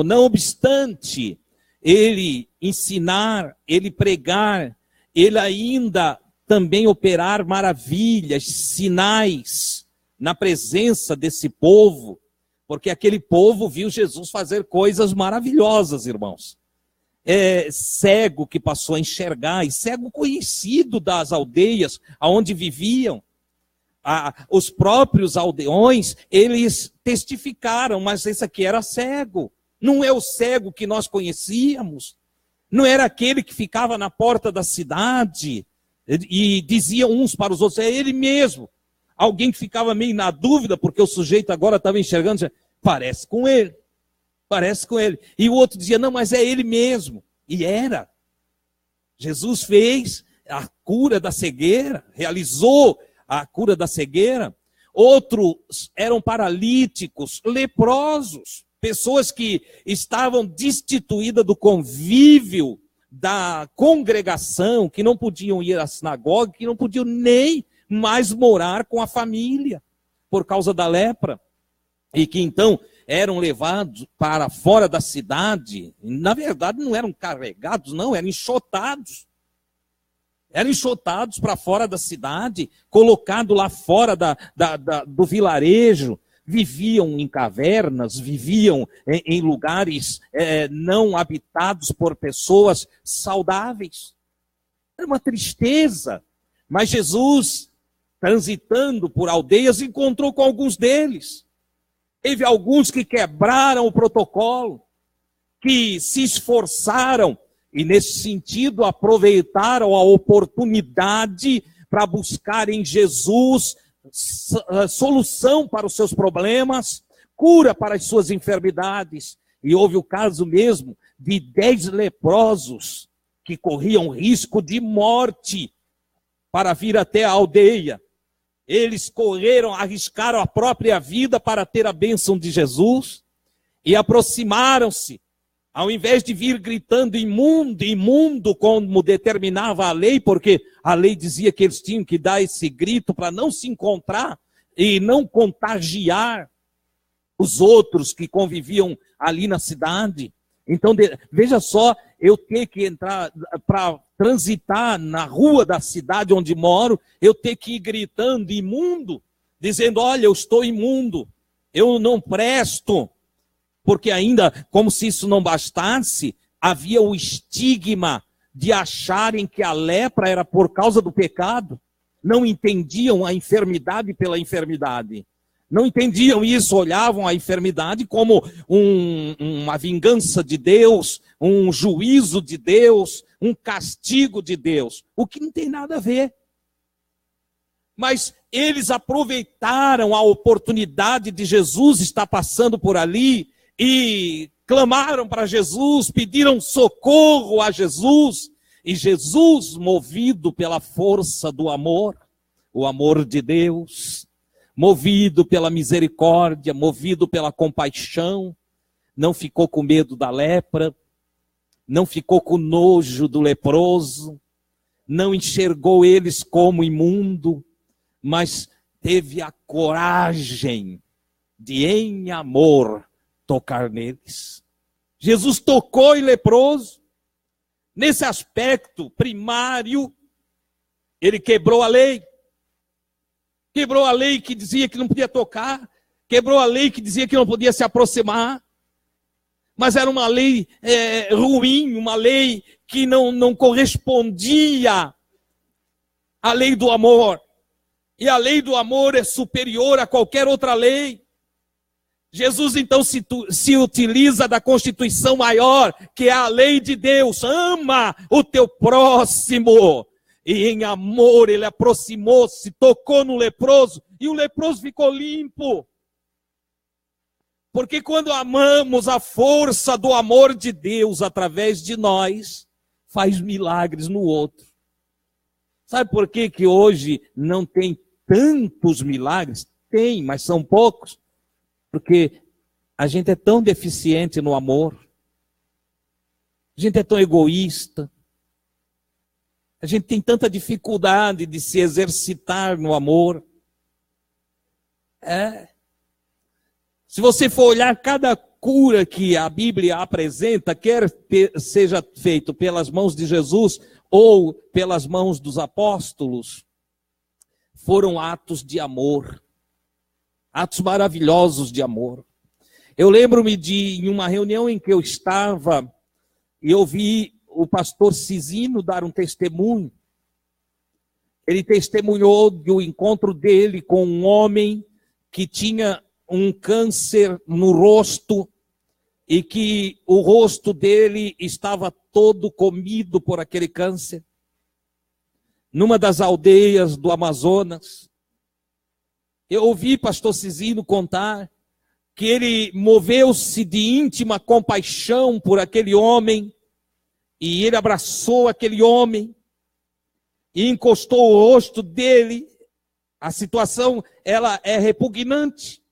Não obstante ele ensinar, ele pregar, ele ainda também operar maravilhas, sinais na presença desse povo, porque aquele povo viu Jesus fazer coisas maravilhosas, irmãos. Cego que passou a enxergar, e cego conhecido das aldeias onde viviam. Os próprios aldeões, eles testificaram, mas esse aqui era cego. Não é o cego que nós conhecíamos. Não era aquele que ficava na porta da cidade e dizia uns para os outros, é ele mesmo. Alguém que ficava meio na dúvida, porque o sujeito agora estava enxergando, dizia, parece com ele. Parece com ele. E o outro dizia, não, mas é ele mesmo. E era. Jesus fez a cura da cegueira, realizou a cura da cegueira. Outros eram paralíticos, leprosos, pessoas que estavam destituídas do convívio, da congregação, que não podiam ir à sinagoga, que não podiam nem mais morar com a família, por causa da lepra. E que então eram levados para fora da cidade. Na verdade, não eram carregados, não, eram enxotados. Eram enxotados para fora da cidade, colocados lá fora do vilarejo. Viviam em cavernas, viviam em lugares não habitados por pessoas saudáveis. Era uma tristeza. Mas Jesus, transitando por aldeias, encontrou com alguns deles. Teve alguns que quebraram o protocolo, que se esforçaram e, nesse sentido, aproveitaram a oportunidade para buscar em Jesus solução para os seus problemas, cura para as suas enfermidades. E houve o caso mesmo de 10 leprosos que corriam risco de morte para vir até a aldeia. Eles correram, arriscaram a própria vida para ter a bênção de Jesus e aproximaram-se. Ao invés de vir gritando imundo, imundo, como determinava a lei, porque a lei dizia que eles tinham que dar esse grito para não se encontrar e não contagiar os outros que conviviam ali na cidade. Então, veja só, eu ter que entrar para transitar na rua da cidade onde moro, eu ter que ir gritando imundo, dizendo, olha, eu estou imundo, eu não presto. Porque ainda, como se isso não bastasse, havia o estigma de acharem que a lepra era por causa do pecado. Não entendiam a enfermidade pela enfermidade. Não entendiam isso, olhavam a enfermidade como uma vingança de Deus, um juízo de Deus, um castigo de Deus. O que não tem nada a ver. Mas eles aproveitaram a oportunidade de Jesus estar passando por ali e clamaram para Jesus, pediram socorro a Jesus. E Jesus, movido pela força do amor, o amor de Deus, movido pela misericórdia, movido pela compaixão, não ficou com medo da lepra, não ficou com nojo do leproso, não enxergou eles como imundo, mas teve a coragem de, em amor, tocar neles. Jesus tocou em leproso. Nesse aspecto primário, ele quebrou a lei. Quebrou a lei que dizia que não podia tocar. Quebrou a lei que dizia que não podia se aproximar. Mas era uma lei ruim, uma lei que não correspondia à lei do amor. E a lei do amor é superior a qualquer outra lei. Jesus então se utiliza da Constituição maior, que é a lei de Deus. Ama o teu próximo. E em amor ele aproximou-se, tocou no leproso, e o leproso ficou limpo. Porque quando amamos, a força do amor de Deus através de nós faz milagres no outro. Sabe por que que hoje não tem tantos milagres? Tem, mas são poucos. Porque a gente é tão deficiente no amor. A gente é tão egoísta. A gente tem tanta dificuldade de se exercitar no amor. Se você for olhar cada cura que a Bíblia apresenta, quer seja feito pelas mãos de Jesus ou pelas mãos dos apóstolos, foram atos de amor, atos maravilhosos de amor. Eu lembro-me em uma reunião em que eu estava e ouvi o pastor Cisino dar um testemunho. Ele testemunhou do encontro dele com um homem que tinha um câncer no rosto e que o rosto dele estava todo comido por aquele câncer. Numa das aldeias do Amazonas, eu ouvi pastor Cisino contar que ele moveu-se de íntima compaixão por aquele homem e ele abraçou aquele homem e encostou o rosto dele. A situação, ela é repugnante,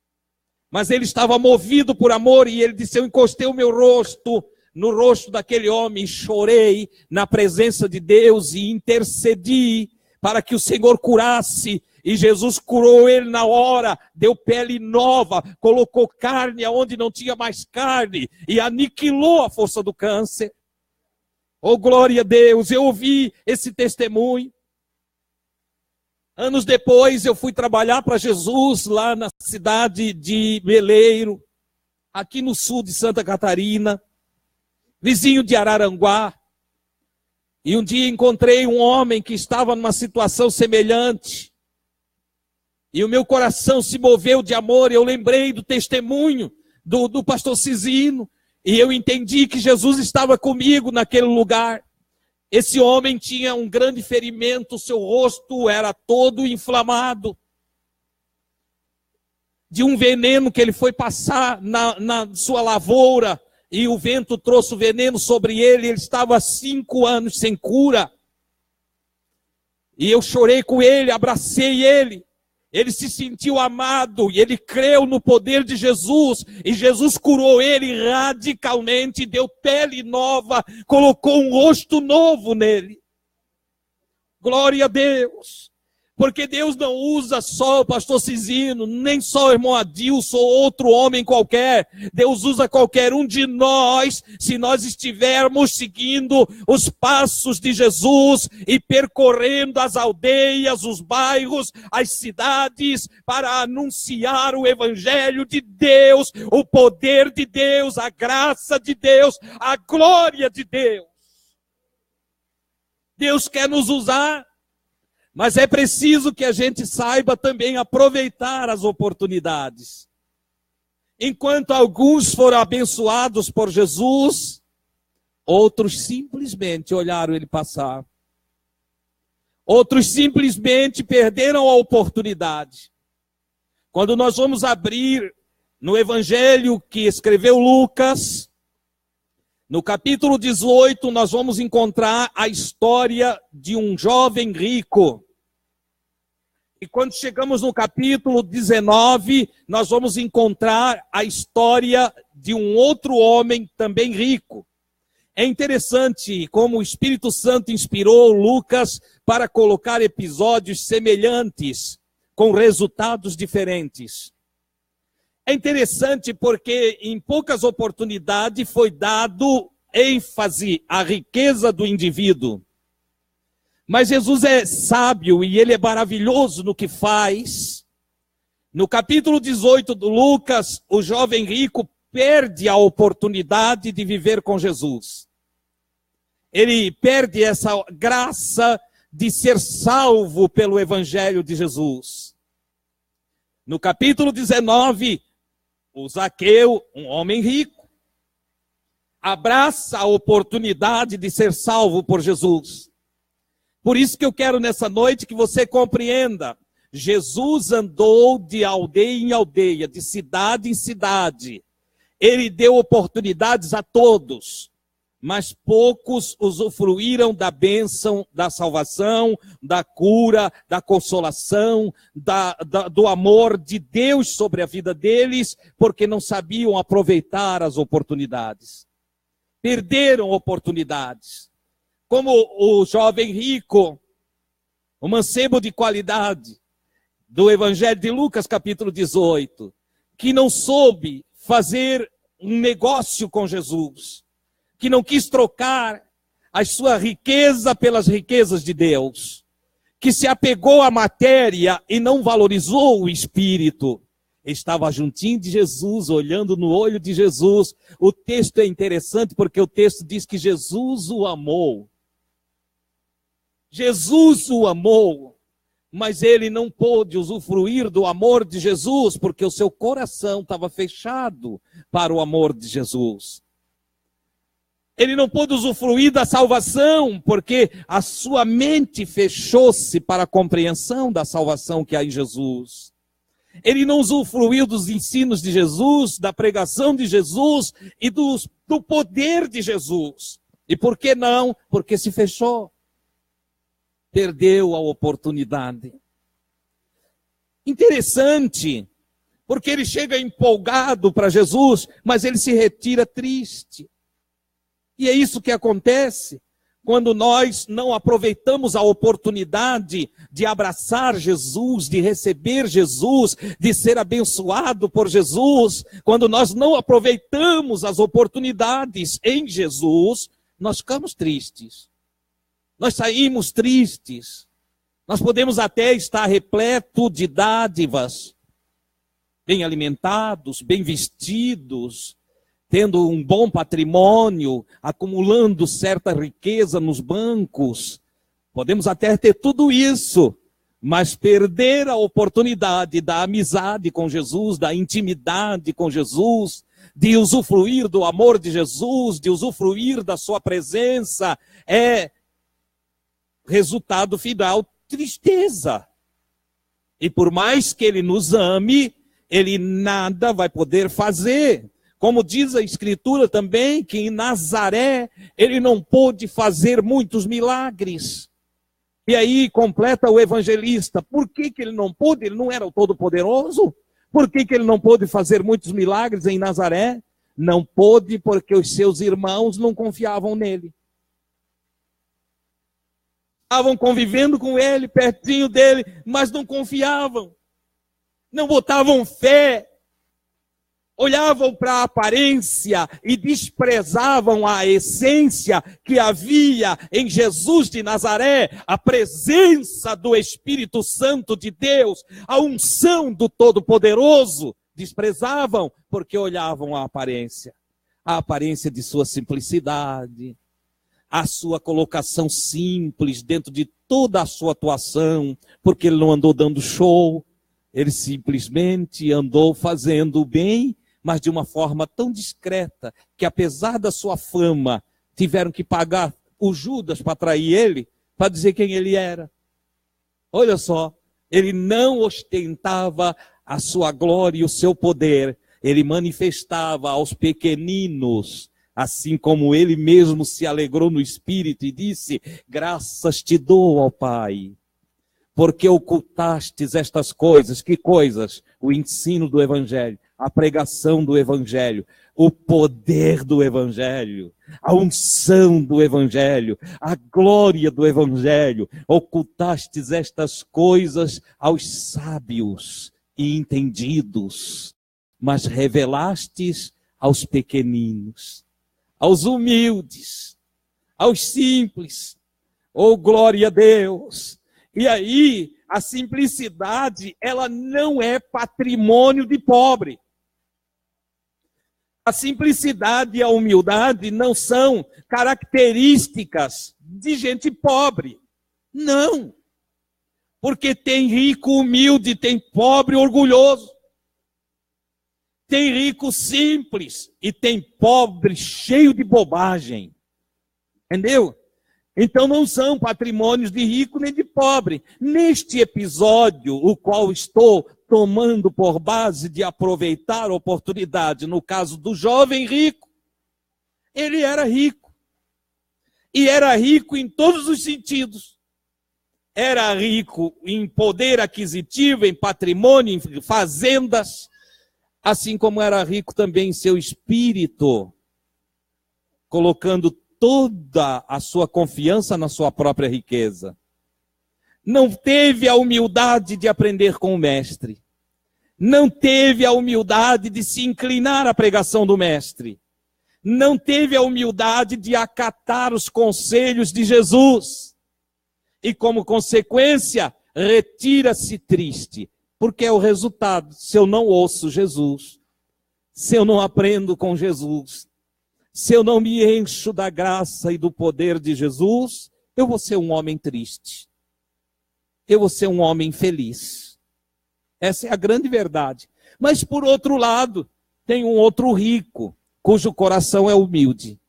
mas ele estava movido por amor e ele disse: eu encostei o meu rosto no rosto daquele homem, chorei na presença de Deus e intercedi para que o Senhor curasse. E Jesus curou ele na hora, deu pele nova, colocou carne aonde não tinha mais carne e aniquilou a força do câncer. Oh, glória a Deus, eu ouvi esse testemunho. Anos depois eu fui trabalhar para Jesus lá na cidade de Meleiro, aqui no sul de Santa Catarina, vizinho de Araranguá. E um dia encontrei um homem que estava numa situação semelhante. E o meu coração se moveu de amor. Eu lembrei do testemunho do pastor Cisino. E eu entendi que Jesus estava comigo naquele lugar. Esse homem tinha um grande ferimento, seu rosto era todo inflamado. De um veneno que ele foi passar na sua lavoura. E o vento trouxe o veneno sobre ele. Ele estava há 5 anos sem cura. E eu chorei com ele, abracei ele. Ele se sentiu amado e ele creu no poder de Jesus. E Jesus curou ele radicalmente, deu pele nova, colocou um rosto novo nele. Glória a Deus. Porque Deus não usa só o pastor Cisino, nem só o irmão Adilson ou outro homem qualquer. Deus usa qualquer um de nós, se nós estivermos seguindo os passos de Jesus e percorrendo as aldeias, os bairros, as cidades, para anunciar o evangelho de Deus, o poder de Deus, a graça de Deus, a glória de Deus. Deus quer nos usar. Mas é preciso que a gente saiba também aproveitar as oportunidades. Enquanto alguns foram abençoados por Jesus, outros simplesmente olharam ele passar. Outros simplesmente perderam a oportunidade. Quando nós vamos abrir no Evangelho que escreveu Lucas, no capítulo 18, nós vamos encontrar a história de um jovem rico. E quando chegamos no capítulo 19, nós vamos encontrar a história de um outro homem também rico. É interessante como o Espírito Santo inspirou Lucas para colocar episódios semelhantes, com resultados diferentes. É interessante porque em poucas oportunidades foi dado ênfase à riqueza do indivíduo. Mas Jesus é sábio e ele é maravilhoso no que faz. No capítulo 18 do Lucas, o jovem rico perde a oportunidade de viver com Jesus. Ele perde essa graça de ser salvo pelo evangelho de Jesus. No capítulo 19, o Zaqueu, um homem rico, abraça a oportunidade de ser salvo por Jesus. Por isso que eu quero nessa noite que você compreenda. Jesus andou de aldeia em aldeia, de cidade em cidade. Ele deu oportunidades a todos, mas poucos usufruíram da bênção, da salvação, da cura, da consolação, do amor de Deus sobre a vida deles, porque não sabiam aproveitar as oportunidades. Perderam oportunidades. Como o jovem rico, o mancebo de qualidade do Evangelho de Lucas, capítulo 18, que não soube fazer um negócio com Jesus, que não quis trocar a sua riqueza pelas riquezas de Deus, que se apegou à matéria e não valorizou o espírito. Estava juntinho de Jesus, olhando no olho de Jesus. O texto é interessante porque o texto diz que Jesus o amou. Jesus o amou, mas ele não pôde usufruir do amor de Jesus porque o seu coração estava fechado para o amor de Jesus. Ele não pôde usufruir da salvação, porque a sua mente fechou-se para a compreensão da salvação que há em Jesus. Ele não usufruiu dos ensinos de Jesus, da pregação de Jesus e do poder de Jesus. E por que não? Porque se fechou. Perdeu a oportunidade. Interessante, porque ele chega empolgado para Jesus, mas ele se retira triste. E é isso que acontece quando nós não aproveitamos a oportunidade de abraçar Jesus, de receber Jesus, de ser abençoado por Jesus. Quando nós não aproveitamos as oportunidades em Jesus, nós ficamos tristes. Nós saímos tristes. Nós podemos até estar repleto de dádivas, bem alimentados, bem vestidos, tendo um bom patrimônio, acumulando certa riqueza nos bancos. Podemos até ter tudo isso, mas perder a oportunidade da amizade com Jesus, da intimidade com Jesus, de usufruir do amor de Jesus, de usufruir da sua presença, é resultado final, tristeza. E por mais que ele nos ame, ele nada vai poder fazer. Como diz a Escritura também, que em Nazaré ele não pôde fazer muitos milagres. E aí completa o evangelista. Por que ele não pôde? Ele não era o Todo-Poderoso? Por que ele não pôde fazer muitos milagres em Nazaré? Não pôde porque os seus irmãos não confiavam nele. Estavam convivendo com ele, pertinho dele, mas não confiavam. Não botavam fé. Olhavam para a aparência e desprezavam a essência que havia em Jesus de Nazaré, a presença do Espírito Santo de Deus, a unção do Todo-Poderoso. Desprezavam porque olhavam a aparência de sua simplicidade, a sua colocação simples dentro de toda a sua atuação, porque ele não andou dando show, ele simplesmente andou fazendo o bem, mas de uma forma tão discreta, que apesar da sua fama, tiveram que pagar o Judas para trair ele, para dizer quem ele era. Olha só, ele não ostentava a sua glória e o seu poder, ele manifestava aos pequeninos, assim como ele mesmo se alegrou no Espírito e disse: graças te dou, ó Pai, porque ocultastes estas coisas. Que coisas? O ensino do Evangelho, a pregação do Evangelho, o poder do Evangelho, a unção do Evangelho, a glória do Evangelho. Ocultastes estas coisas aos sábios e entendidos, mas revelastes aos pequeninos, aos humildes, aos simples. Oh, glória a Deus! E aí, a simplicidade, ela não é patrimônio de pobre. A simplicidade e a humildade não são características de gente pobre. Não. Porque tem rico humilde, tem pobre orgulhoso. Tem rico simples e tem pobre cheio de bobagem. Entendeu? Então não são patrimônios de rico nem de pobre. Neste episódio, o qual estou tomando por base de aproveitar a oportunidade, no caso do jovem rico, ele era rico. E era rico em todos os sentidos. Era rico em poder aquisitivo, em patrimônio, em fazendas, assim como era rico também em seu espírito, colocando toda a sua confiança na sua própria riqueza. Não teve a humildade de aprender com o mestre. não teve a humildade de se inclinar à pregação do Mestre, não teve a humildade de acatar os conselhos de Jesus, e como consequência, retira-se triste, porque é o resultado. Se eu não ouço Jesus, se eu não aprendo com Jesus, se eu não me encho da graça e do poder de Jesus, eu vou ser um homem triste, eu vou ser um homem infeliz. Essa é a grande verdade. Mas por outro lado, tem um outro rico, cujo coração é humilde,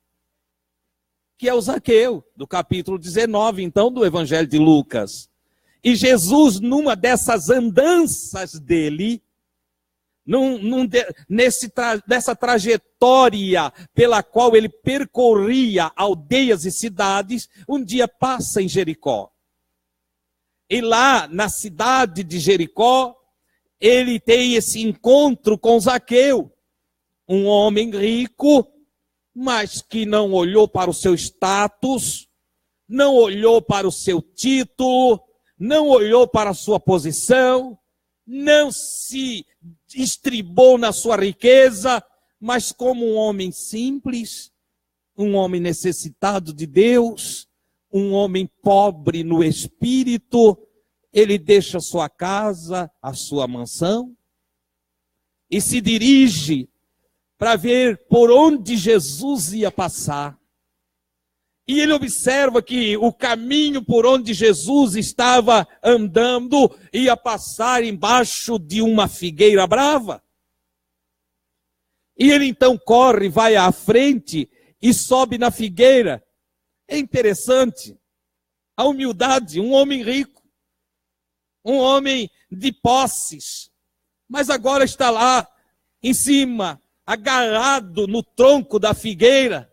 que é o Zaqueu, do capítulo 19, então, do Evangelho de Lucas. E Jesus, numa dessas andanças dele, nessa trajetória pela qual ele percorria aldeias e cidades, um dia passa em Jericó. E lá, na cidade de Jericó, ele tem esse encontro com Zaqueu, um homem rico, mas que não olhou para o seu status, não olhou para o seu título, não olhou para a sua posição, não se estribou na sua riqueza, mas como um homem simples, um homem necessitado de Deus, um homem pobre no espírito, ele deixa a sua casa, a sua mansão, e se dirige para ver por onde Jesus ia passar. E ele observa que o caminho por onde Jesus estava andando ia passar embaixo de uma figueira brava. E ele então corre, vai à frente e sobe na figueira. É interessante a humildade, um homem rico, um homem de posses, mas agora está lá em cima, agarrado no tronco da figueira,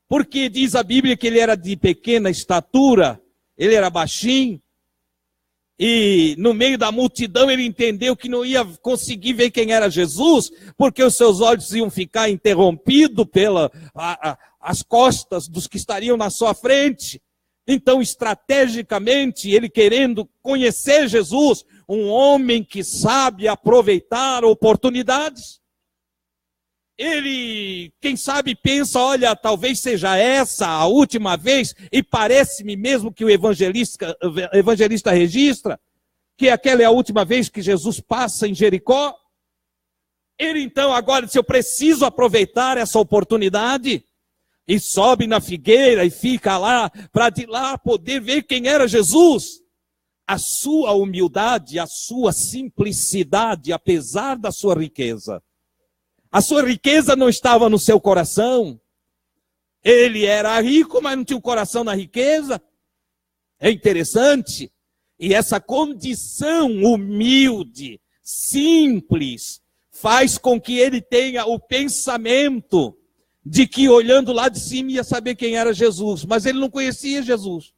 porque diz a Bíblia que ele era de pequena estatura, ele era baixinho, e no meio da multidão ele entendeu que não ia conseguir ver quem era Jesus, porque os seus olhos iam ficar interrompidos pelas as costas dos que estariam na sua frente. Então, estrategicamente, ele querendo conhecer Jesus, um homem que sabe aproveitar oportunidades, ele, quem sabe, pensa, olha, talvez seja essa a última vez, e parece-me mesmo que o evangelista registra, que aquela é a última vez que Jesus passa em Jericó. Ele então agora disse, eu preciso aproveitar essa oportunidade, e sobe na figueira e fica lá, para de lá poder ver quem era Jesus. A sua humildade, a sua simplicidade, apesar da sua riqueza. A sua riqueza não estava no seu coração. Ele era rico, mas não tinha o coração na riqueza. É interessante. E essa condição humilde, simples, faz com que ele tenha o pensamento de que olhando lá de cima ia saber quem era Jesus. Mas ele não conhecia Jesus.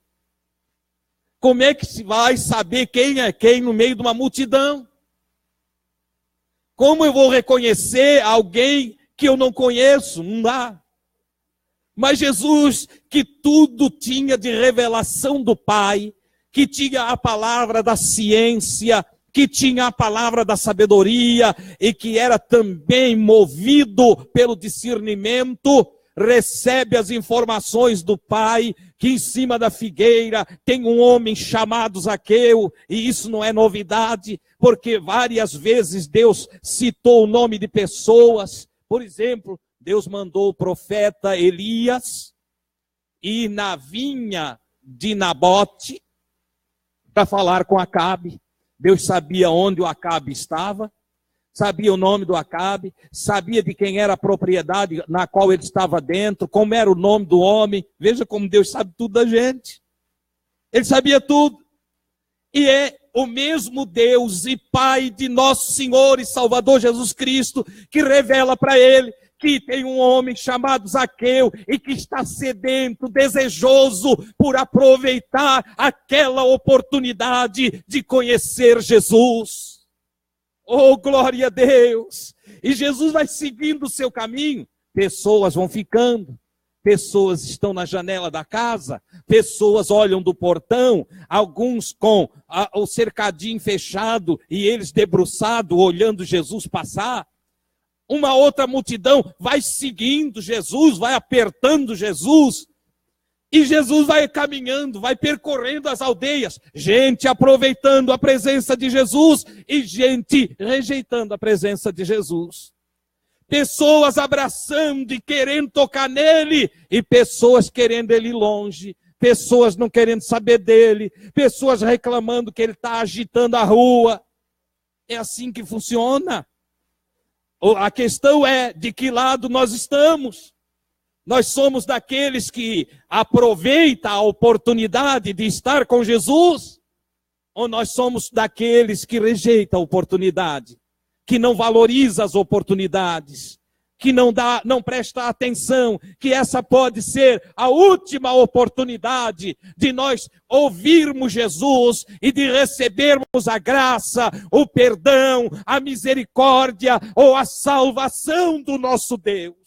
Como é que se vai saber quem é quem no meio de uma multidão? Como eu vou reconhecer alguém que eu não conheço? Não dá. Mas Jesus, que tudo tinha de revelação do Pai, que tinha a palavra da ciência, que tinha a palavra da sabedoria, e que era também movido pelo discernimento, recebe as informações do Pai, que em cima da figueira tem um homem chamado Zaqueu, e isso não é novidade, porque várias vezes Deus citou o nome de pessoas. Por exemplo, Deus mandou o profeta Elias ir na vinha de Nabote para falar com Acabe. Deus sabia onde o Acabe estava, sabia o nome do Acabe, sabia de quem era a propriedade na qual ele estava dentro, como era o nome do homem. Veja como Deus sabe tudo da gente. Ele sabia tudo. E é o mesmo Deus e Pai de nosso Senhor e Salvador Jesus Cristo que revela para ele que tem um homem chamado Zaqueu e que está sedento, desejoso por aproveitar aquela oportunidade de conhecer Jesus. Oh, glória a Deus! E Jesus vai seguindo o seu caminho, pessoas vão ficando, pessoas estão na janela da casa, pessoas olham do portão, alguns com o cercadinho fechado e eles debruçados, olhando Jesus passar. Uma outra multidão vai seguindo Jesus, vai apertando Jesus. E Jesus vai caminhando, vai percorrendo as aldeias. Gente aproveitando a presença de Jesus e gente rejeitando a presença de Jesus. Pessoas abraçando e querendo tocar nele, e pessoas querendo ele longe, pessoas não querendo saber dele, pessoas reclamando que ele está agitando a rua. É assim que funciona. A questão é de que lado nós estamos. Nós somos daqueles que aproveitam a oportunidade de estar com Jesus, ou nós somos daqueles que rejeitam a oportunidade, que não valoriza as oportunidades, que não presta atenção, que essa pode ser a última oportunidade de nós ouvirmos Jesus e de recebermos a graça, o perdão, a misericórdia ou a salvação do nosso Deus.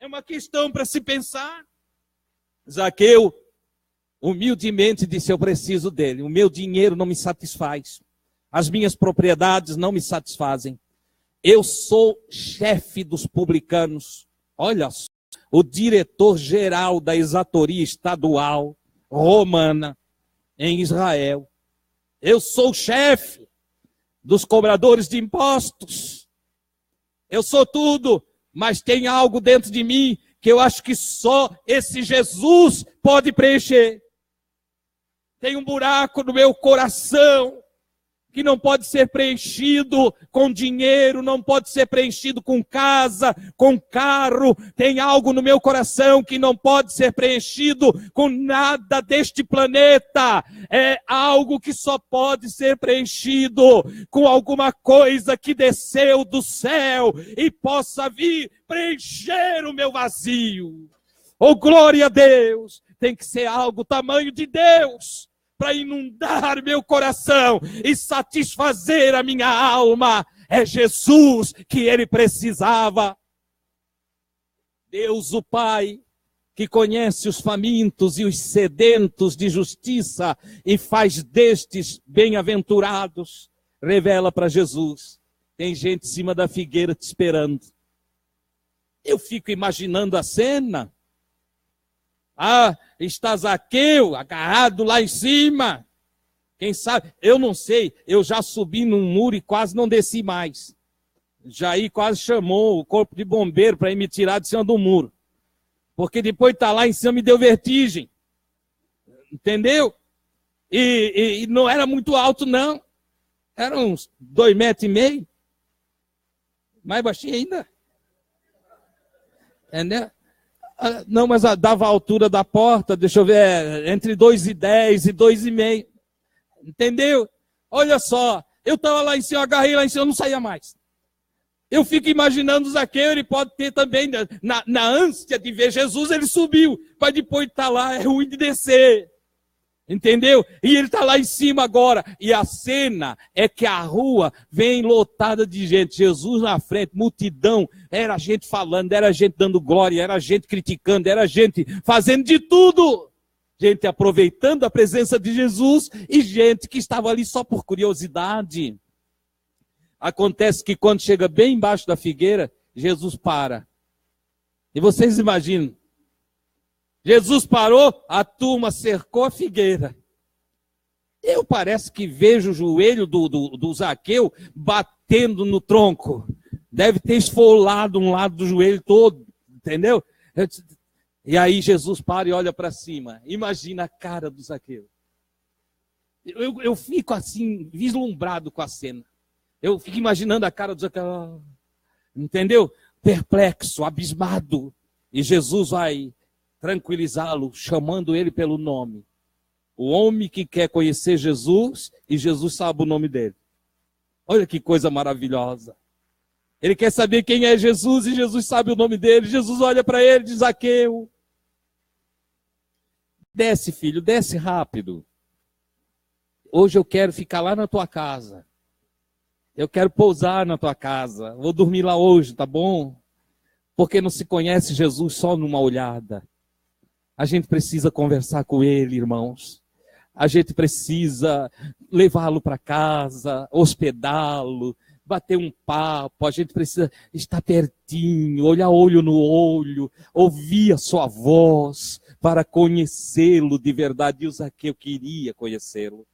É uma questão para se pensar. Zaqueu humildemente disse: eu preciso dele, o meu dinheiro não me satisfaz. As minhas propriedades não me satisfazem. Eu sou chefe dos publicanos. Olha só, o diretor-geral da exatoria estadual romana em Israel. Eu sou chefe dos cobradores de impostos. Eu sou tudo, mas tem algo dentro de mim que eu acho que só esse Jesus pode preencher. Tem um buraco no meu coração que não pode ser preenchido com dinheiro, não pode ser preenchido com casa, com carro. Tem algo no meu coração que não pode ser preenchido com nada deste planeta. É algo que só pode ser preenchido com alguma coisa que desceu do céu e possa vir preencher o meu vazio. Oh, glória a Deus! Tem que ser algo tamanho de Deus, para inundar meu coração e satisfazer a minha alma. É Jesus que ele precisava. Deus o Pai, que conhece os famintos e os sedentos de justiça e faz destes bem-aventurados, revela para Jesus: tem gente em cima da figueira te esperando. Eu fico imaginando a cena. Está Zaqueu agarrado lá em cima. Quem sabe, eu não sei, eu já subi num muro e quase não desci mais. Jair quase chamou o corpo de bombeiro para ir me tirar de cima do muro. Porque depois de estar lá em cima me deu vertigem. Entendeu? E não era muito alto não. Era uns 2,5 metros. Mais baixinho ainda. Entendeu? Não, mas dava a altura da porta, deixa eu ver, entre 2,10 e 2,5. Entendeu? Olha só, eu estava lá em cima, eu agarrei lá em cima, eu não saía mais. Eu fico imaginando o Zaqueu, ele pode ter também, na ânsia de ver Jesus, ele subiu, mas depois de estar lá, é ruim de descer. Entendeu? E ele está lá em cima agora. E a cena é que a rua vem lotada de gente. Jesus na frente, multidão. Era gente falando, era gente dando glória, era gente criticando, era gente fazendo de tudo. Gente aproveitando a presença de Jesus e gente que estava ali só por curiosidade. Acontece que quando chega bem embaixo da figueira, Jesus para. E vocês imaginam? Jesus parou, a turma cercou a figueira. Eu parece que vejo o joelho do Zaqueu batendo no tronco. Deve ter esfolado um lado do joelho todo, entendeu? E aí Jesus para e olha para cima. Imagina a cara do Zaqueu. Eu fico assim, vislumbrado com a cena. Eu fico imaginando a cara do Zaqueu, entendeu? Perplexo, abismado. E Jesus vai tranquilizá-lo, chamando ele pelo nome. O homem que quer conhecer Jesus, e Jesus sabe o nome dele. Olha que coisa maravilhosa. Ele quer saber quem é Jesus, e Jesus sabe o nome dele. Jesus olha para ele e diz: Zaqueu, desce, filho, desce rápido. Hoje eu quero ficar lá na tua casa. Eu quero pousar na tua casa. Vou dormir lá hoje, tá bom? Porque não se conhece Jesus só numa olhada. A gente precisa conversar com ele, irmãos. A gente precisa levá-lo para casa, hospedá-lo, bater um papo. A gente precisa estar pertinho, olhar olho no olho, ouvir a sua voz para conhecê-lo de verdade. E o Zaqueu queria conhecê-lo.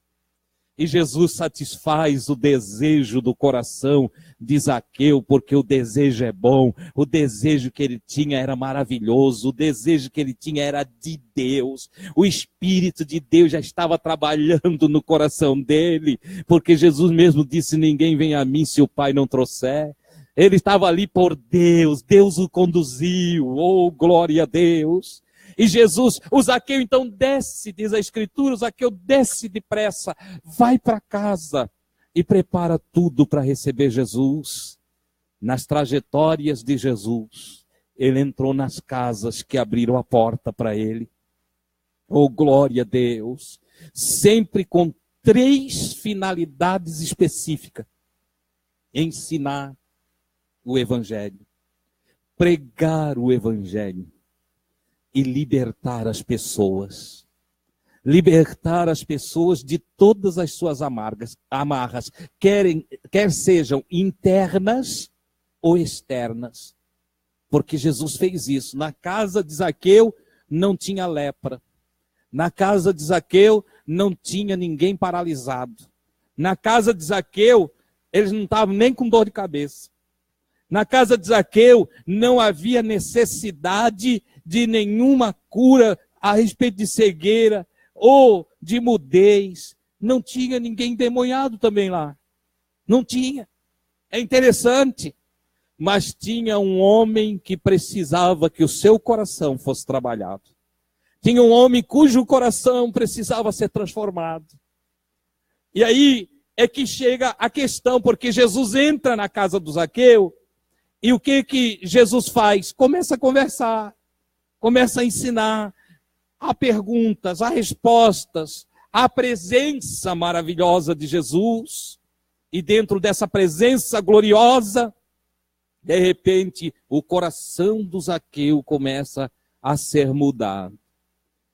E Jesus satisfaz o desejo do coração de Zaqueu, porque o desejo é bom, o desejo que ele tinha era maravilhoso, o desejo que ele tinha era de Deus. O Espírito de Deus já estava trabalhando no coração dele, porque Jesus mesmo disse, ninguém vem a mim se o Pai não trouxer. Ele estava ali por Deus, Deus o conduziu, oh glória a Deus. E Jesus, o Zaqueu então desce, diz a Escritura, o Zaqueu desce depressa, vai para casa e prepara tudo para receber Jesus. Nas trajetórias de Jesus, ele entrou nas casas que abriram a porta para ele. Oh, glória a Deus! Sempre com 3 finalidades específicas. Ensinar o Evangelho, pregar o Evangelho, e libertar as pessoas. Libertar as pessoas de todas as suas amarras, quer sejam internas ou externas. Porque Jesus fez isso. Na casa de Zaqueu não tinha lepra. Na casa de Zaqueu não tinha ninguém paralisado. Na casa de Zaqueu, eles não estavam nem com dor de cabeça. Na casa de Zaqueu não havia necessidade de nenhuma cura a respeito de cegueira ou de mudez. Não tinha ninguém endemoniado também lá. Não tinha. É interessante. Mas tinha um homem que precisava que o seu coração fosse trabalhado. Tinha um homem cujo coração precisava ser transformado. E aí é que chega a questão, porque Jesus entra na casa do Zaqueu, e o que Jesus faz? Começa a conversar. Começa a ensinar, há perguntas, há respostas, há presença maravilhosa de Jesus. E dentro dessa presença gloriosa, de repente, o coração do Zaqueu começa a ser mudado.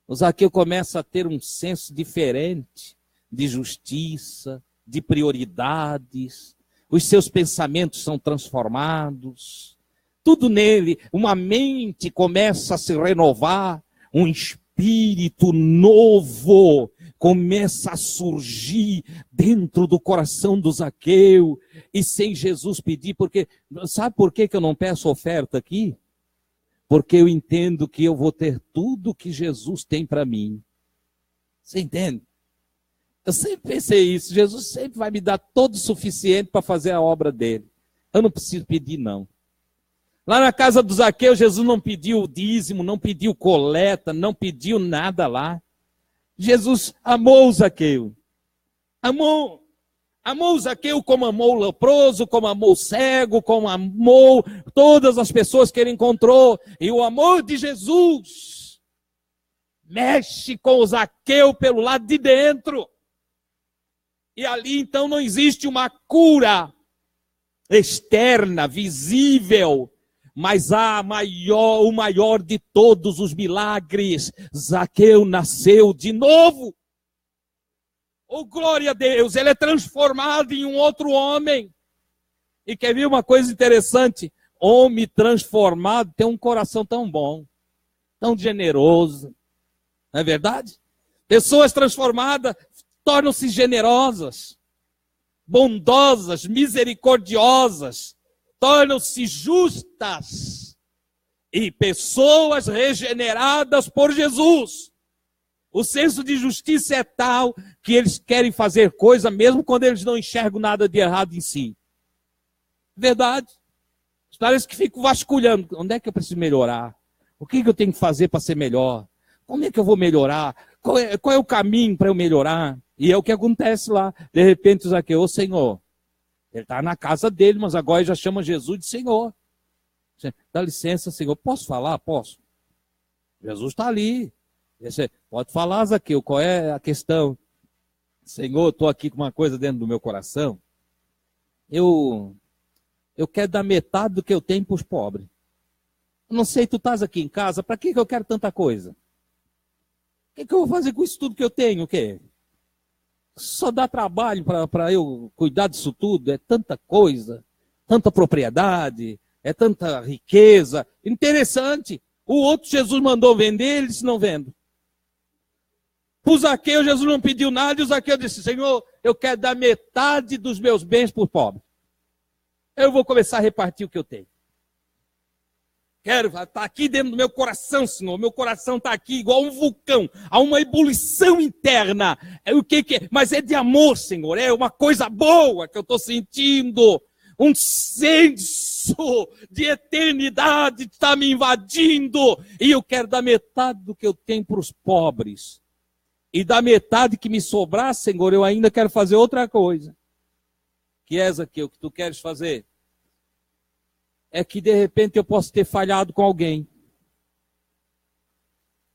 O Zaqueu começa a ter um senso diferente de justiça, de prioridades. Os seus pensamentos são transformados. Tudo nele, uma mente começa a se renovar, um espírito novo começa a surgir dentro do coração do Zaqueu, e sem Jesus pedir, porque, sabe por que eu não peço oferta aqui? Porque eu entendo que eu vou ter tudo que Jesus tem para mim. Você entende? Eu sempre pensei isso, Jesus sempre vai me dar todo o suficiente para fazer a obra dele. Eu não preciso pedir não. Lá na casa do Zaqueu, Jesus não pediu o dízimo, não pediu coleta, não pediu nada lá. Jesus amou o Zaqueu. Amou o Zaqueu como amou o leproso, como amou o cego, como amou todas as pessoas que ele encontrou. E o amor de Jesus mexe com o Zaqueu pelo lado de dentro. E ali então não existe uma cura externa, visível, mas há o maior de todos os milagres. Zaqueu nasceu de novo. Oh, glória a Deus, ele é transformado em um outro homem. E quer ver uma coisa interessante? Homem transformado tem um coração tão bom, tão generoso. Não é verdade? Pessoas transformadas tornam-se generosas, bondosas, misericordiosas, tornam-se justas. E pessoas regeneradas por Jesus. O senso de justiça é tal que eles querem fazer coisa mesmo quando eles não enxergam nada de errado em si. Verdade. Parece que ficam vasculhando. Onde é que eu preciso melhorar? O que eu tenho que fazer para ser melhor? Como é que eu vou melhorar? Qual é o caminho para eu melhorar? E é o que acontece lá. De repente o Zaqueu, ô Senhor, ele está na casa dele, mas agora ele já chama Jesus de Senhor. Dá licença, Senhor. Posso falar? Posso. Jesus está ali. Pode falar, Zaqueu, qual é a questão? Senhor, estou aqui com uma coisa dentro do meu coração. Eu quero dar metade do que eu tenho para os pobres. Não sei, tu estás aqui em casa, para que eu quero tanta coisa? O que eu vou fazer com isso tudo que eu tenho? O quê? Só dá trabalho para eu cuidar disso tudo, é tanta coisa, tanta propriedade, é tanta riqueza. Interessante. O outro Jesus mandou vender, ele disse, não vendo. Para o Zaqueu, Jesus não pediu nada, e o Zaqueu disse, Senhor, eu quero dar metade dos meus bens para o pobre. Eu vou começar a repartir o que eu tenho. Quero, está aqui dentro do meu coração, Senhor. Meu coração está aqui igual um vulcão. Há uma ebulição interna. É o que é? Mas é de amor, Senhor. É uma coisa boa que eu estou sentindo. Um senso de eternidade está me invadindo. E eu quero dar metade do que eu tenho para os pobres. E da metade que me sobrar, Senhor, eu ainda quero fazer outra coisa. Que é, Zaqueu, o que tu queres fazer? É que de repente eu posso ter falhado com alguém.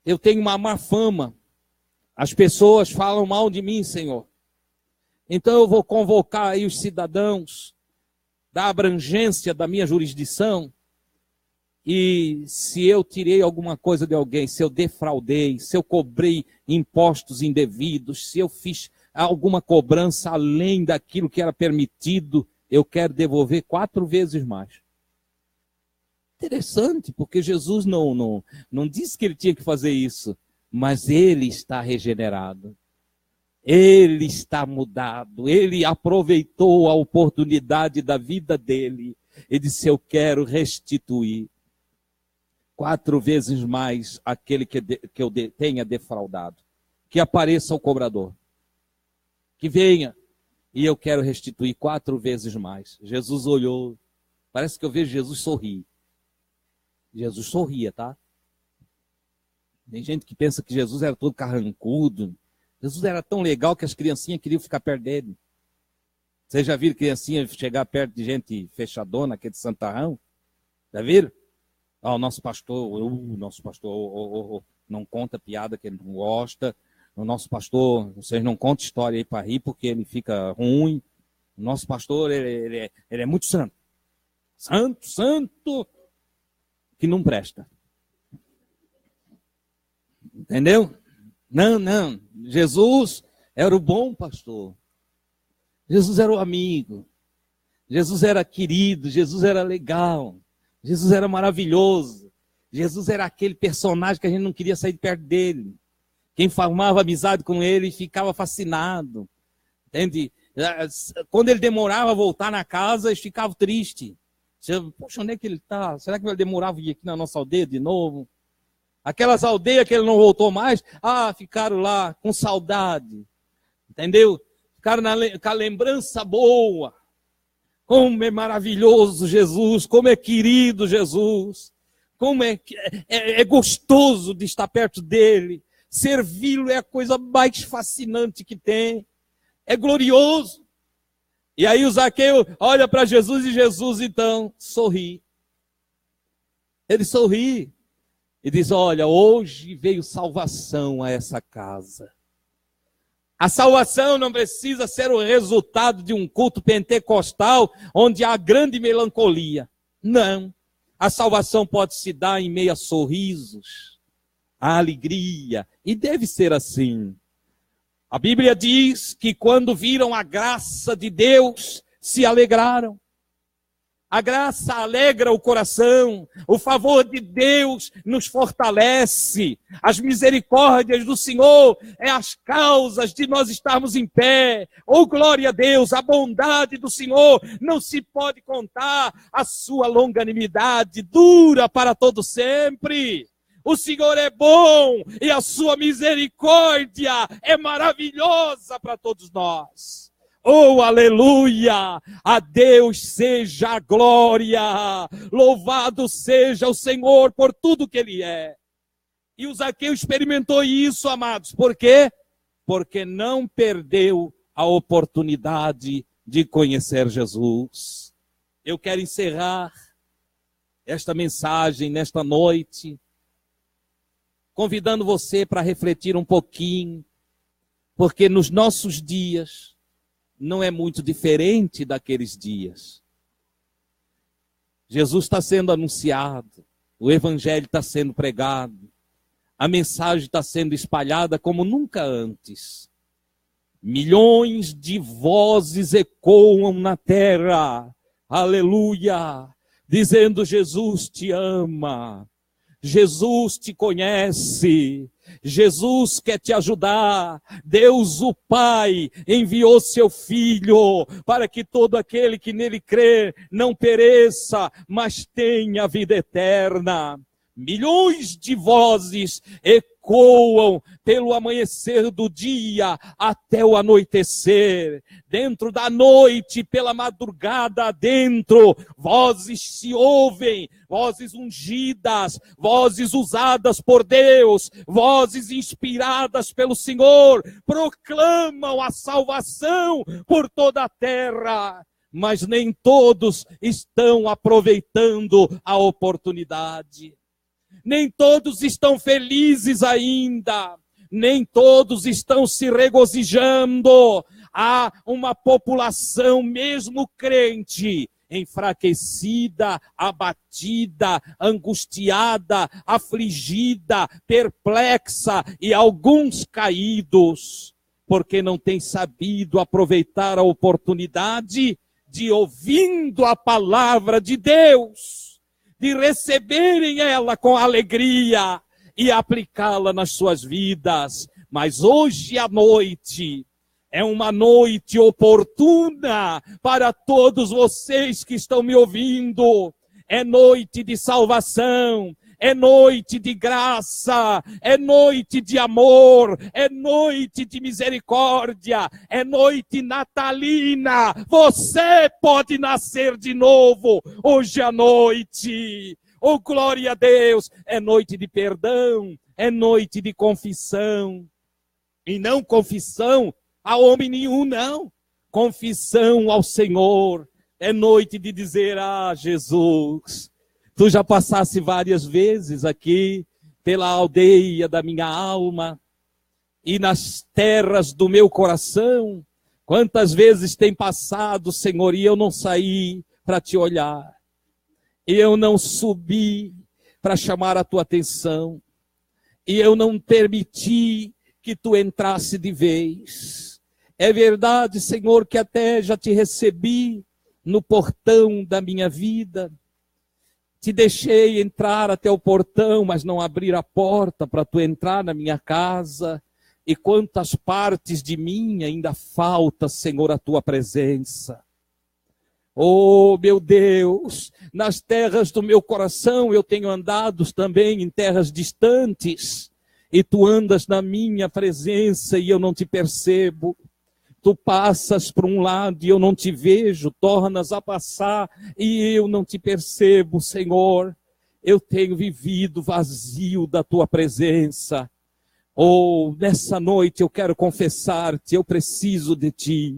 Eu tenho uma má fama. As pessoas falam mal de mim, Senhor. Então eu vou convocar aí os cidadãos da abrangência da minha jurisdição. E se eu tirei alguma coisa de alguém, se eu defraudei, se eu cobrei impostos indevidos, se eu fiz alguma cobrança além daquilo que era permitido, eu quero devolver 4 vezes mais. Interessante, porque Jesus não disse que ele tinha que fazer isso, mas ele está regenerado, ele está mudado, ele aproveitou a oportunidade da vida dele e disse, eu quero restituir 4 vezes mais aquele que eu tenha defraudado. Que apareça o cobrador, que venha, e eu quero restituir 4 vezes mais. Jesus olhou, parece que eu vejo Jesus sorrir. Jesus sorria, tá? Tem gente que pensa que Jesus era todo carrancudo. Jesus era tão legal que as criancinhas queriam ficar perto dele. Vocês já viram criancinha chegar perto de gente fechadona, aquele de santarrão? Já viram? O nosso pastor, não conta piada que ele não gosta. O nosso pastor, vocês não contam história aí para rir porque ele fica ruim. O nosso pastor, ele é muito santo. Santo, que não presta. Entendeu? Não. Jesus era o bom pastor. Jesus era o amigo. Jesus era querido. Jesus era legal. Jesus era maravilhoso. Jesus era aquele personagem que a gente não queria sair de perto dele. Quem formava amizade com ele ficava fascinado. Entende? Quando ele demorava a voltar na casa, eles ficavam tristes. Poxa, onde é que ele está? Será que vai demorar a vir aqui na nossa aldeia de novo? Aquelas aldeias que ele não voltou mais, ficaram lá com saudade. Entendeu? Ficaram com a lembrança boa. Como é maravilhoso Jesus, como é querido Jesus, como é gostoso de estar perto dele. Servi-lo é a coisa mais fascinante que tem. É glorioso. E aí o Zaqueu olha para Jesus e Jesus então sorri. Ele sorri e diz, olha, hoje veio salvação a essa casa. A salvação não precisa ser o resultado de um culto pentecostal onde há grande melancolia. Não. A salvação pode se dar em meio a sorrisos, a alegria. E deve ser assim. A Bíblia diz que quando viram a graça de Deus, se alegraram. A graça alegra o coração, o favor de Deus nos fortalece, as misericórdias do Senhor é as causas de nós estarmos em pé. Oh, glória a Deus, a bondade do Senhor não se pode contar, a sua longanimidade dura para todo sempre. O Senhor é bom e a sua misericórdia é maravilhosa para todos nós. Oh, aleluia! A Deus seja a glória! Louvado seja o Senhor por tudo que Ele é. E o Zaqueu experimentou isso, amados. Por quê? Porque não perdeu a oportunidade de conhecer Jesus. Eu quero encerrar esta mensagem nesta noite, convidando você para refletir um pouquinho, porque nos nossos dias não é muito diferente daqueles dias. Jesus está sendo anunciado. O evangelho está sendo pregado. A mensagem está sendo espalhada como nunca antes. Milhões de vozes ecoam na terra. Aleluia! Dizendo: Jesus te ama. Jesus te conhece. Jesus quer te ajudar. Deus o Pai enviou seu Filho para que todo aquele que nele crê não pereça, mas tenha vida eterna. Milhões de vozes ecoam pelo amanhecer do dia até o anoitecer. Dentro da noite, pela madrugada adentro, vozes se ouvem, vozes ungidas, vozes usadas por Deus, vozes inspiradas pelo Senhor, proclamam a salvação por toda a terra. Mas nem todos estão aproveitando a oportunidade. Nem todos estão felizes ainda, nem todos estão se regozijando. Há uma população, mesmo crente, enfraquecida, abatida, angustiada, afligida, perplexa e alguns caídos, porque não tem sabido aproveitar a oportunidade de, ouvindo a palavra de Deus, de receberem ela com alegria e aplicá-la nas suas vidas. Mas hoje à noite é uma noite oportuna para todos vocês que estão me ouvindo. É noite de salvação, é noite de graça, é noite de amor, é noite de misericórdia, é noite natalina. Você pode nascer de novo hoje à noite. Oh, glória a Deus! É noite de perdão, é noite de confissão. E não confissão a homem nenhum, não. Confissão ao Senhor. É noite de dizer: ah, Jesus, tu já passaste várias vezes aqui pela aldeia da minha alma e nas terras do meu coração. Quantas vezes tem passado, Senhor, e eu não saí para te olhar. E eu não subi para chamar a tua atenção. E eu não permiti que tu entrasse de vez. É verdade, Senhor, que até já te recebi no portão da minha vida. Te deixei entrar até o portão, mas não abrir a porta para tu entrar na minha casa. E quantas partes de mim ainda falta, Senhor, a tua presença. Oh, meu Deus, nas terras do meu coração eu tenho andado também em terras distantes. E tu andas na minha presença e eu não te percebo. Tu passas por um lado e eu não te vejo, tornas a passar e eu não te percebo, Senhor. Eu tenho vivido vazio da tua presença. Oh, nessa noite eu quero confessar-te, eu preciso de ti.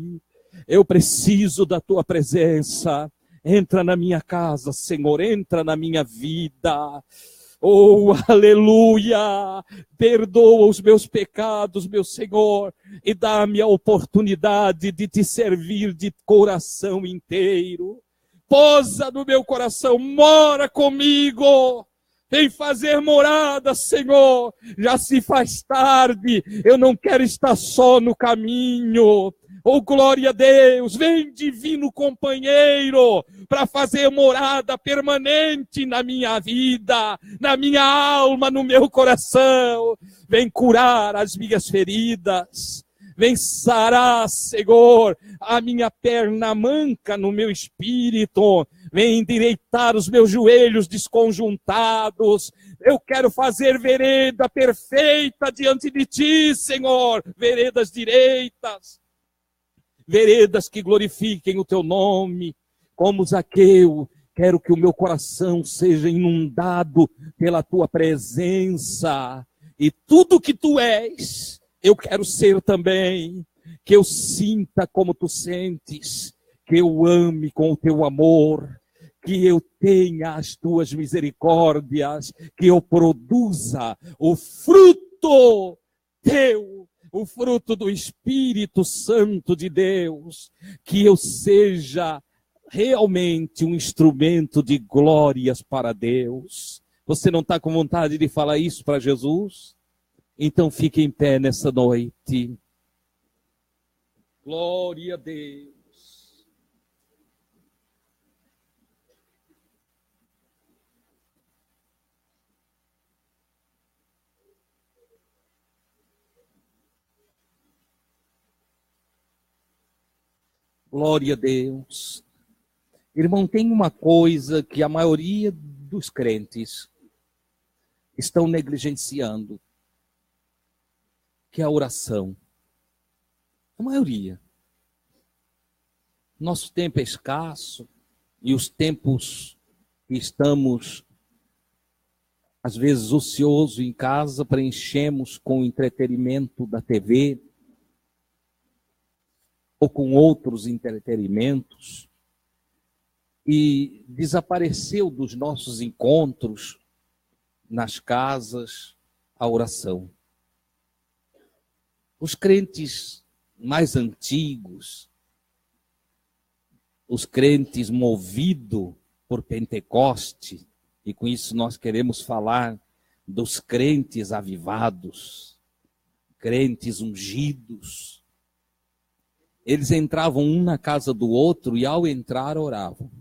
Eu preciso da tua presença. Entra na minha casa, Senhor, entra na minha vida. Oh, aleluia! Perdoa os meus pecados, meu Senhor, e dá-me a oportunidade de te servir de coração inteiro. Posa no meu coração, mora comigo. Vem fazer morada, Senhor. Já se faz tarde, eu não quero estar só no caminho. Oh, glória a Deus, vem divino companheiro para fazer morada permanente na minha vida, na minha alma, no meu coração. Vem curar as minhas feridas, vem sarar, Senhor, a minha perna manca no meu espírito, vem endireitar os meus joelhos desconjuntados. Eu quero fazer vereda perfeita diante de ti, Senhor, veredas direitas. Veredas que glorifiquem o teu nome, como Zaqueu. Quero que o meu coração seja inundado pela tua presença. E tudo que tu és, eu quero ser também. Que eu sinta como tu sentes. Que eu ame com o teu amor. Que eu tenha as tuas misericórdias. Que eu produza o fruto teu. O fruto do Espírito Santo de Deus, que eu seja realmente um instrumento de glórias para Deus. Você não está com vontade de falar isso para Jesus? Então fique em pé nessa noite. Glória a Deus. Glória a Deus. Irmão, tem uma coisa que a maioria dos crentes estão negligenciando, que é a oração. A maioria. Nosso tempo é escasso e os tempos que estamos, às vezes, ocioso em casa, preenchemos com o entretenimento da TV ou com outros entretenimentos, e desapareceu dos nossos encontros nas casas a oração. Os crentes mais antigos, os crentes movidos por Pentecoste, e com isso nós queremos falar dos crentes avivados, crentes ungidos. Eles entravam um na casa do outro e ao entrar oravam.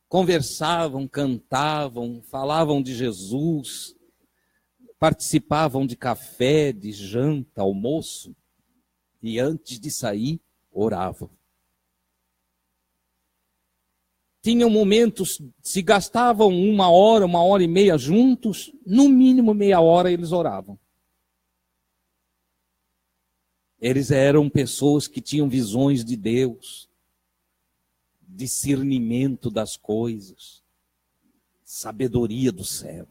Conversavam, cantavam, falavam de Jesus, participavam de café, de janta, almoço, e antes de sair, oravam. Tinham momentos, se gastavam 1 hora, 1 hora e meia juntos, no mínimo meia hora eles oravam. Eles eram pessoas que tinham visões de Deus, discernimento das coisas, sabedoria do céu.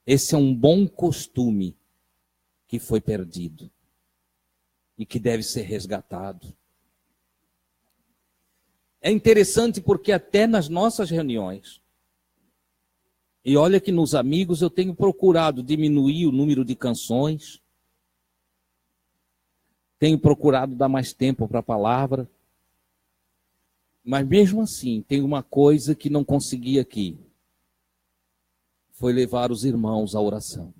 Esse é um bom costume que foi perdido e que deve ser resgatado. É interessante porque até nas nossas reuniões, e olha que nos amigos eu tenho procurado diminuir o número de canções, tenho procurado dar mais tempo para a palavra, mas mesmo assim, tem uma coisa que não consegui aqui. Foi levar os irmãos à oração.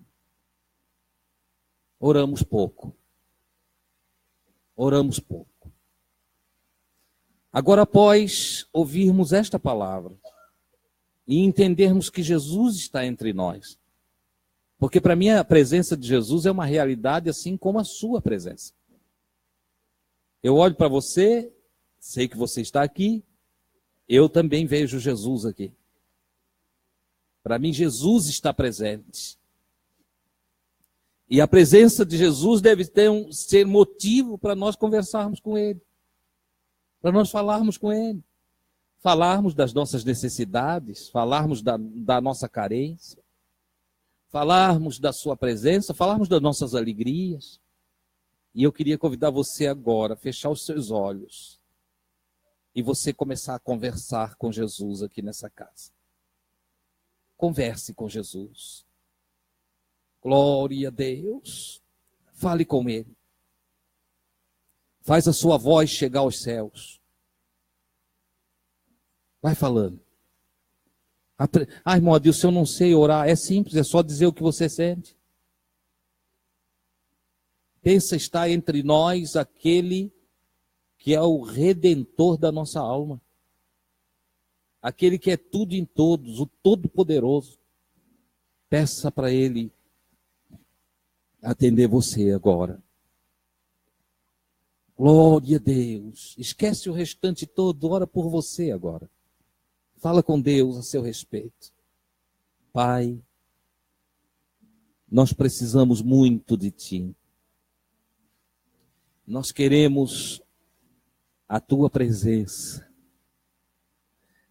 Oramos pouco. Oramos pouco. Agora, após ouvirmos esta palavra e entendermos que Jesus está entre nós, porque para mim a presença de Jesus é uma realidade assim como a sua presença. Eu olho para você, sei que você está aqui, eu também vejo Jesus aqui. Para mim, Jesus está presente. E a presença de Jesus deve ser motivo para nós conversarmos com Ele. Para nós falarmos com Ele. Falarmos das nossas necessidades, falarmos da nossa carência, falarmos da sua presença, falarmos das nossas alegrias. E eu queria convidar você agora a fechar os seus olhos e você começar a conversar com Jesus aqui nessa casa. Converse com Jesus. Glória a Deus. Fale com Ele. Faz a sua voz chegar aos céus. Vai falando. Irmão Adilson, eu não sei orar. É simples, é só dizer o que você sente. Pensa estar entre nós aquele que é o Redentor da nossa alma. Aquele que é tudo em todos, o Todo-Poderoso. Peça para Ele atender você agora. Glória a Deus. Esquece o restante todo, ora por você agora. Fala com Deus a seu respeito. Pai, nós precisamos muito de Ti. Nós queremos a Tua presença.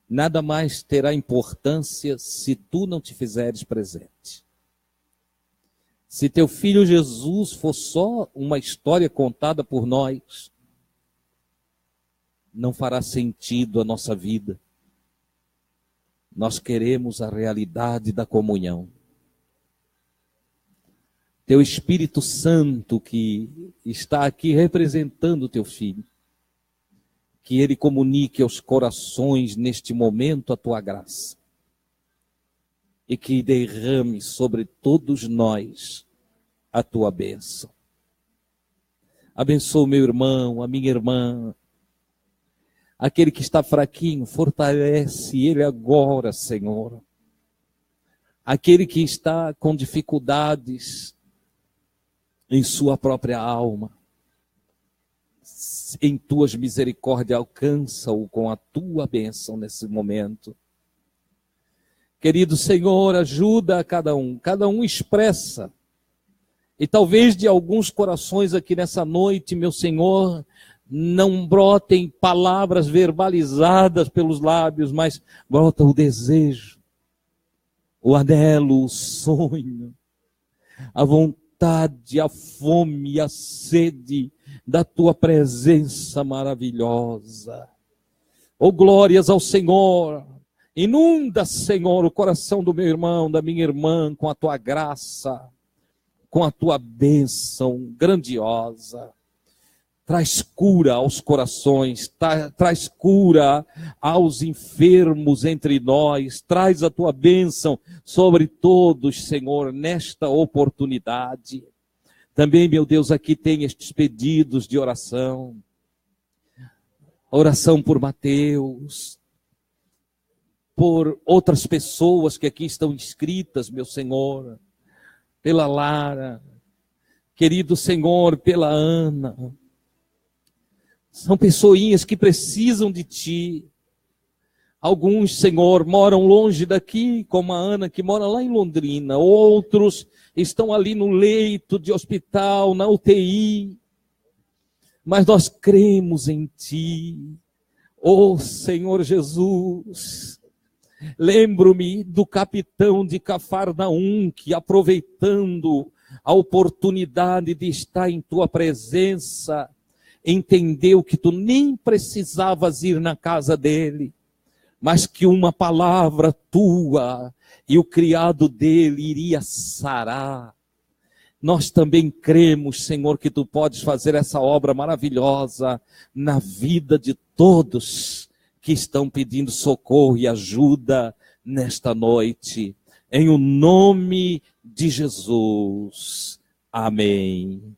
Nada mais terá importância se Tu não te fizeres presente. Se Teu Filho Jesus for só uma história contada por nós, não fará sentido a nossa vida. Nós queremos a realidade da comunhão. Teu Espírito Santo que está aqui representando o Teu Filho, que Ele comunique aos corações neste momento a Tua graça. e que derrame sobre todos nós a tua bênção. Abençoa o meu irmão, a minha irmã, aquele que está fraquinho, fortalece ele agora, Senhor. Aquele que está com dificuldades em sua própria alma, em tuas misericórdias, alcança-o com a tua bênção nesse momento. Querido Senhor, ajuda a cada um expressa. E talvez de alguns corações aqui nessa noite, meu Senhor, não brotem palavras verbalizadas pelos lábios, mas brota o desejo, o anelo, o sonho, a vontade, a fome, a sede da tua presença maravilhosa. Oh, glórias ao Senhor. Inunda, Senhor, o coração do meu irmão, da minha irmã, com a tua graça, com a tua bênção grandiosa. Traz cura aos corações, traz cura aos enfermos entre nós, traz a tua bênção sobre todos, Senhor, nesta oportunidade. Também, meu Deus, aqui tem estes pedidos de oração. Oração por Mateus, por outras pessoas que aqui estão inscritas, meu Senhor, pela Lara, querido Senhor, pela Ana. São pessoinhas que precisam de Ti. Alguns, Senhor, moram longe daqui, como a Ana, que mora lá em Londrina. Outros estão ali no leito de hospital, na UTI. Mas nós cremos em Ti. Oh, Senhor Jesus, lembro-me do capitão de Cafarnaum, que aproveitando a oportunidade de estar em Tua presença, entendeu que Tu nem precisavas ir na casa dele, mas que uma palavra Tua e o criado dele iria sarar. Nós também cremos, Senhor, que Tu podes fazer essa obra maravilhosa na vida de todos que estão pedindo socorro e ajuda nesta noite. Em o nome de Jesus. Amém.